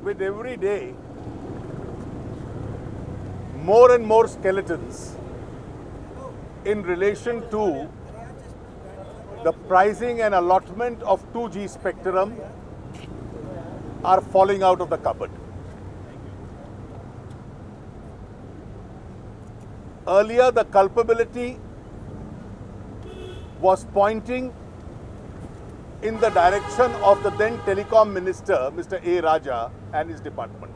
with every day, more and more skeletons in relation to the pricing and allotment of 2G spectrum are falling out of the cupboard. Earlier, the culpability was pointing in the direction of the then telecom minister, Mr. A. Raja, and his department.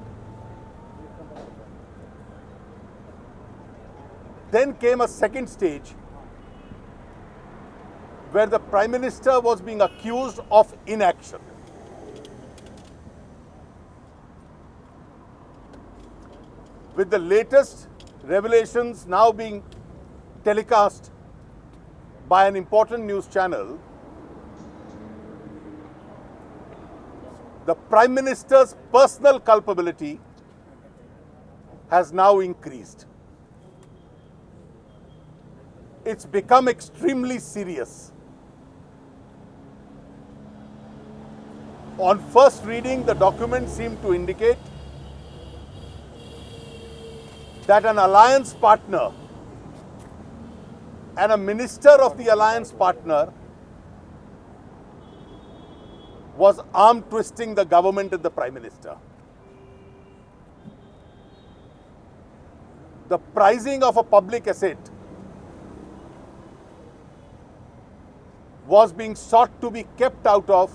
Then came a second stage where the Prime Minister was being accused of inaction. With the latest revelations now being telecast by an important news channel, the Prime Minister's personal culpability has now increased. It's become extremely serious. On first reading, the document seemed to indicate that an alliance partner and a minister of the alliance partner was arm twisting the government and the Prime Minister. The pricing of a public asset was being sought to be kept out of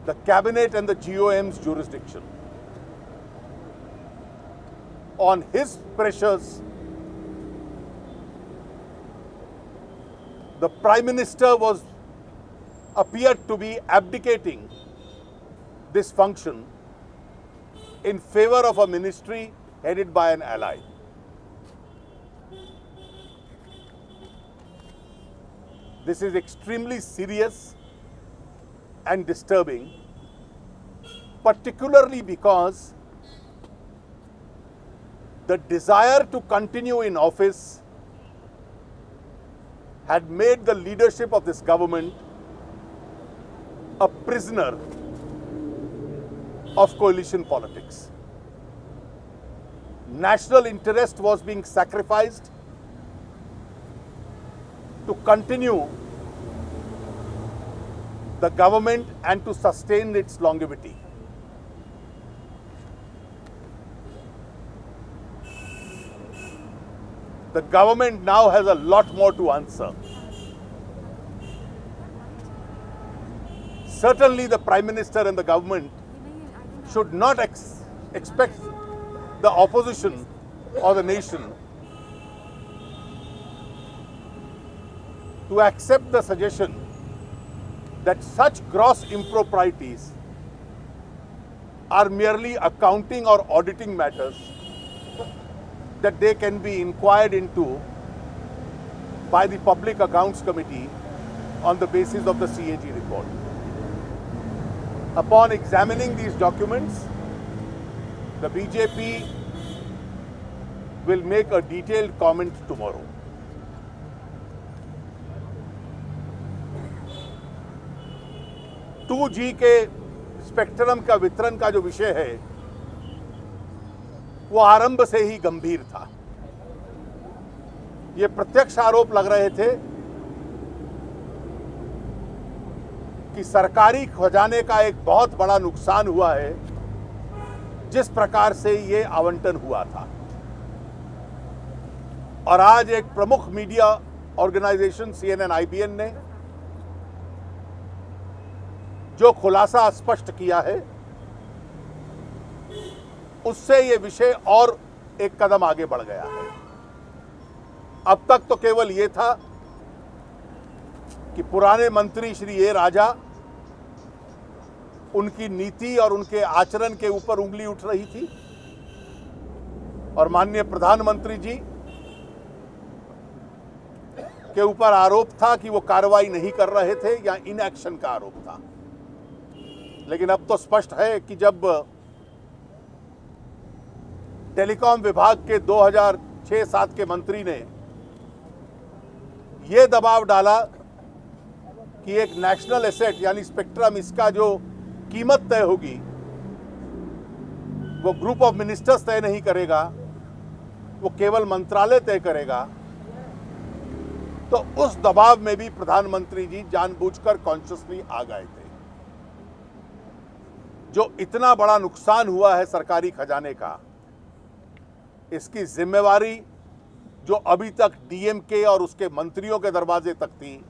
the cabinet and the GOM's jurisdiction. On his pressures, the Prime Minister appeared to be abdicating this function in favor of a ministry headed by an ally. This is extremely serious and disturbing, particularly because the desire to continue in office had made the leadership of this government a prisoner of coalition politics. National interest was being sacrificed to continue the government and to sustain its longevity. The government now has a lot more to answer. Certainly, the Prime Minister and the government should not expect the opposition or the nation to accept the suggestion that such gross improprieties are merely accounting or auditing matters that they can be inquired into by the Public Accounts Committee on the basis of the CAG report. Upon examining these documents, the BJP will make a detailed comment tomorrow. Two G के spectrum का वितरण का जो विषय है वो आरंभ से ही गंभीर था। ये प्रत्यक्ष आरोप लग रहे थे कि सरकारी खजाने का एक बहुत बड़ा नुकसान हुआ है जिस प्रकार से ये आवंटन हुआ था। और आज एक प्रमुख मीडिया ऑर्गेनाइजेशन CNN IBN ने जो खुलासा स्पष्ट किया है उससे ये विषय और एक कदम आगे बढ़ गया है। अब तक तो केवल ये था कि पुराने मंत्री श्री ए राजा, उनकी नीति और उनके आचरण के ऊपर उंगली उठ रही थी और माननीय प्रधानमंत्री जी के ऊपर आरोप था कि वो कार्रवाई नहीं कर रहे थे या इनएक्शन का आरोप था। लेकिन अब तो स्पष्ट है कि जब टेलीकॉम विभाग के 2006-07 के मंत्री ने ये दबाव डाला कि एक नेशनल एसेट यानी स्पेक्ट्रम, इसका जो कीमत तय होगी वो ग्रुप ऑफ मिनिस्टर्स तय नहीं करेगा, वो केवल मंत्रालय तय करेगा, तो उस दबाव में भी प्रधानमंत्री जी जानबूझकर कॉन्शियसली आ गए थे। जो इतना बड़ा नुकसान हुआ है सरकारी खजाने का, इसकी जिम्मेवारी जो अभी तक डीएमके और उसके मंत्रियों के दरवाजे तक थी,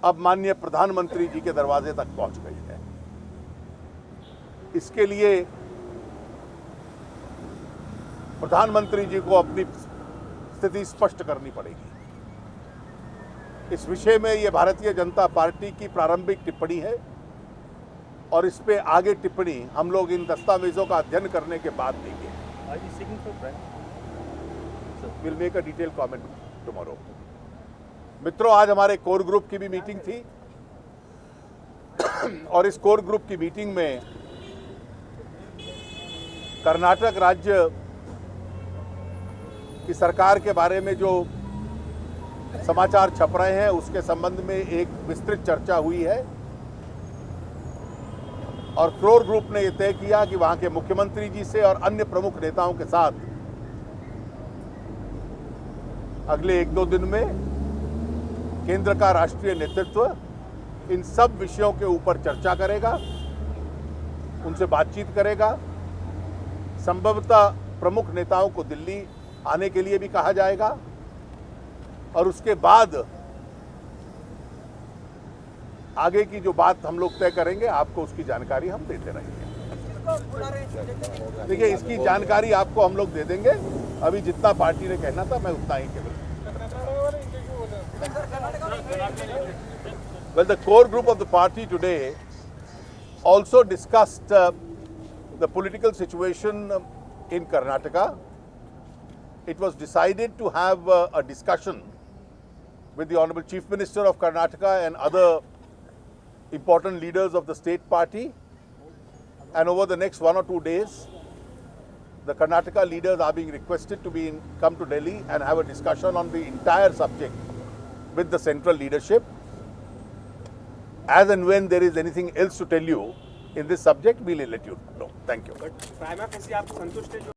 अब माननीय प्रधानमंत्री जी के दरवाजे तक पहुंच गई है। इसके लिए प्रधानमंत्री जी को अपनी स्थिति स्पष्ट करनी पड़ेगी। इस विषय में यह भारतीय जनता पार्टी की प्रारंभिक टिप्पणी है और इस पे आगे टिप्पणी हम लोग इन दस्तावेजों का अध्ययन करने के बाद देंगे। We'll make a detailed comment tomorrow. मित्रों, आज हमारे कोर ग्रुप की भी मीटिंग थी और इस कोर ग्रुप की मीटिंग में कर्नाटक राज्य की सरकार के बारे में जो समाचार छप रहे हैं उसके संबंध में एक विस्तृत चर्चा हुई है और कोर ग्रुप ने यह तय किया कि वहां के मुख्यमंत्री जी से और अन्य प्रमुख नेताओं के साथ अगले 1-2 दिन में केंद्र का राष्ट्रीय नेतृत्व इन सब विषयों के ऊपर चर्चा करेगा, उनसे बातचीत करेगा। संभवतः प्रमुख नेताओं को दिल्ली आने के लिए भी कहा जाएगा और उसके बाद आगे की जो बात हम लोग तय करेंगे, आपको उसकी जानकारी हम देते रहेंगे। देखिए, इसकी जानकारी आपको हम लोग दे देंगे। अभी जितना पार्टी ने कहना था मैं उतना ही केवल। Well, the core group of the party today also discussed the political situation in Karnataka. It was decided to have a discussion with the Honorable Chief Minister of Karnataka and other important leaders of the state party. And over the next 1 or 2 days, the Karnataka leaders are being requested to come to Delhi and have a discussion on the entire subject with the central leadership. As and when there is anything else to tell you in this subject, we'll let you know. Thank you. But prima facie, आप संतुष्ट हैं?